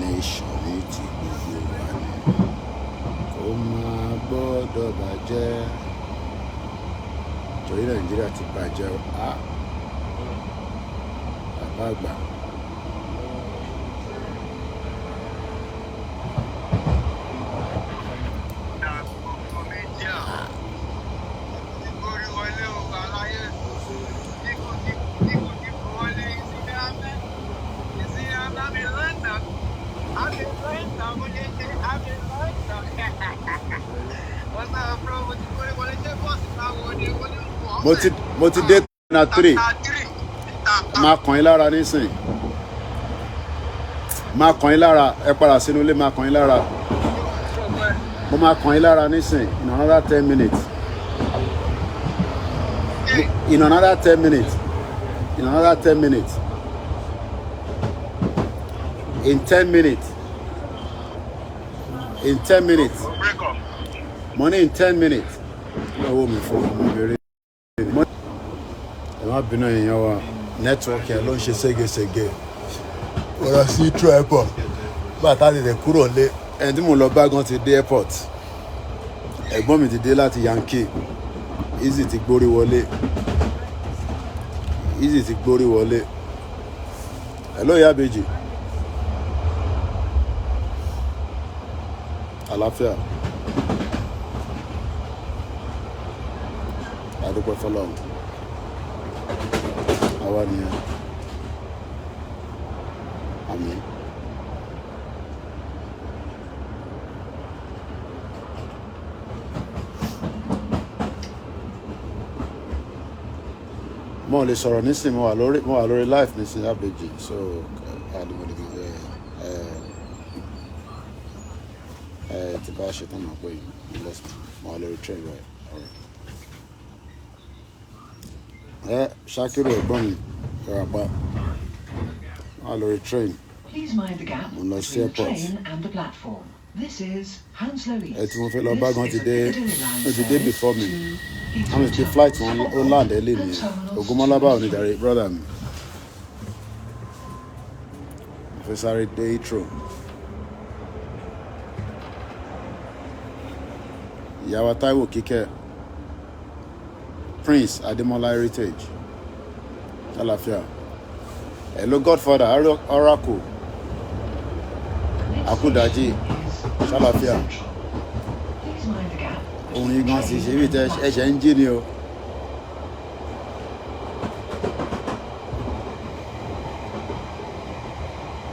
nation ní ti gbogbo wa ni. Kó máa gbọ́dọ̀ bàjẹ́. Torí Nàìjíríà ti bàjẹ́ bàbá àgbà. Mo ti dé na 3 máa kàn yín lára nísìn máa kàn yín lára ẹ padà sínú ilé máa kàn yín lára mo máa kàn yín lára nísìn in another 10 minutes in another 10 minutes in another 10 minutes in 10 minutes in 10 minutes money in 10 minutes owó mi fún ọmọ bèrè ẹ má bínú èèyàn wa network yẹn ló ń ṣe ségesège ọ̀rọ̀ sí Heathrow Airport bàtà tètè kúrò lé ẹni tí mo lọ bá gan ti dé airport ẹ̀gbọ́n mi ti dé láti Yankee Easy ti gbórí wọlé Easy ti gbórí wọlé hello ìyá Bèjì àlàáfíà adúpẹ́ fọlọ́run àwa nìyẹn àmín. mo lè sọ̀rọ̀ nísìnyí mo wà lórí live nísìnyí Àbèjì so tí bá ṣe tán máa pè yín mo wà lórí train rẹ̀ Ṣakiru ẹ̀gbọ́n mi ẹ̀rọ àpá mo wà lórí train mo lọ sí airport ẹ tí mo fẹ́ lọ bá gan ti dé before me àmì ti flight wọn ó land ẹ lè ní Ògúnmọ́lá báwo ni dàrí brother mi mo fẹ́ sáré dé Heathrow ìyàwó Táíwò Kíkẹ́ Prince Adémọ́lá Heritage àlàáfíà hello Godfather Oracle Akúdàjí ṣàlàáfíà òun yìí gan sì ṣe bí ẹ̀ṣẹ̀ ń jí ni o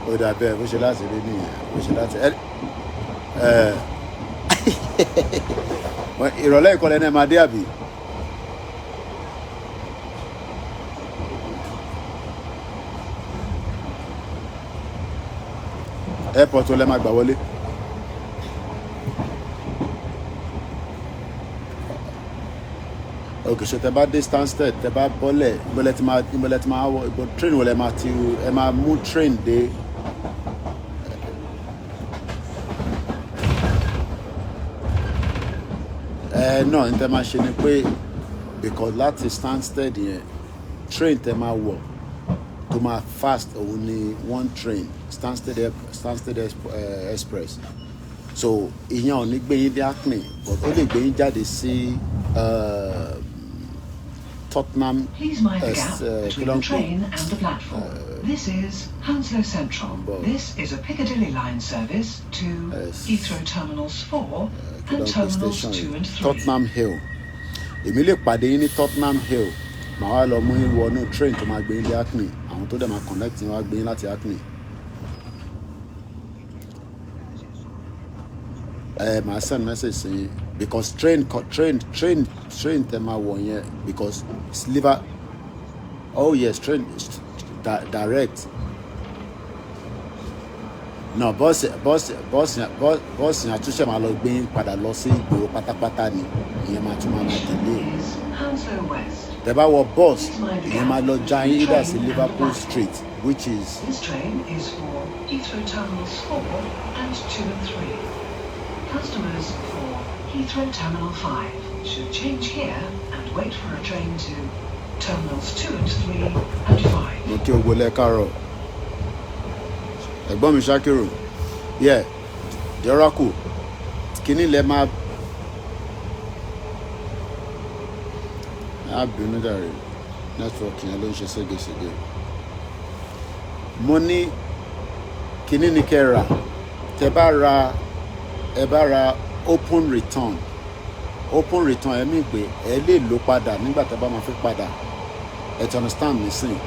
ó dà bẹ́ẹ̀ bó ṣe láti rí nìyẹn bó ṣe láti ìrọ̀lẹ́ ìkọlẹ̀ náà máa dé àbí airport lẹ́ máa gbà wọlé ok so tẹ́ bá dé Stansted tẹ́ bá bọ́lẹ̀ ìbọ̀lẹ̀ tí máa wọ ìbọ̀ train wọlé ẹ máa mú train dé náà ní tẹ́ máa ṣe ni pé because láti Stansted yẹn train tẹ́ máa wọ̀ tó máa fast òun ni one train Stansted Express so ìyẹn ò ní gbé yín dé Hackney but ó lè gbé yín jáde sí Tottenham. Please mind the gap between the train and the platform. This is Hounslow Central. This is a Piccadilly line service to Heathrow Terminals 4 and Terminals 2 and 3. Tottenham Hill. Èmi lè pàdé yín ní Tottenham Hill. Màá wá lọ mú yín wọnú train tó máa gbé yín dé Hackney. Àwọn tó dẹ̀ máa connect yín wá gbé yín láti Hackney. Màá send message sí yín because train tẹ́ máa wọ̀ yẹn because sliver oh yes train direct no bọ́ọ̀sì àtúnṣe máa lọ gbé yín padà lọ sí ìgboro pátápátá ni ìyẹn máa tún máa tẹ̀lé tẹ́ bá wọ bọ́ọ̀sì ìyẹn máa lọ já yín either sí Liverpool Street which is. This train is for Heathrow Terminals 4 and 2 and 3. Customers for Heathrow Terminal 5 should change here and wait for a train to Terminals 2 and 3 and 5. Mo kí o gbọ́lẹ̀ káàárọ̀. ẹ̀gbọ́n mi Shakiru yeah the oracle kíní lẹ máa bínú dàrí network yẹn ló ń ṣe ségesège mo ní kíní ni kẹ́ rà tẹ́ bá ra ẹ bá ra open return ẹ mí pé ẹ lè lò padà nígbà tẹ́ bá máa fi padà ẹ ti understand mi sìn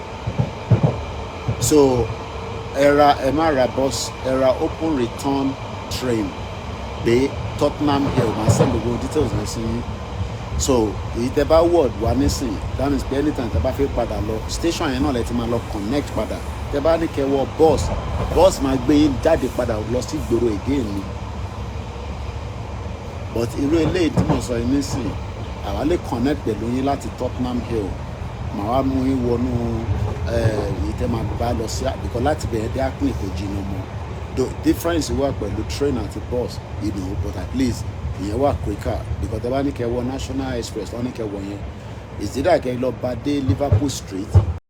so ẹ má ra bus ẹ ra open return train pé Tottenham Hill máa send gbogbo details náà sí yín so èyí tẹ́ bá word wá nísìn that means pé anytime tẹ́ bá fẹ́ padà lọ station yẹn náà lẹ ti máa lọ connect padà tẹ́ bá ní kẹ́ wọ bus máa gbé yín jáde padà lọ sí ìgboro again ni but irú eléyìí tí mo sọ yìí nísìn àwa lè connect pẹ̀lú yín láti Tottenham Hill màá wá mú yín wọnú èyí tẹ́ máa bá lọ sí because láti bẹ̀rẹ̀ dé Hackney kò jìnnà mọ́ the difference wà pẹ̀lú train àti bus you know but at least ìyẹn wà quicker because tẹ́ bá ní kẹ́ wọ National Express wọ́n ní kẹ́ wọ yẹn ìsídà kẹ́ lọ bá dé Liverpool Street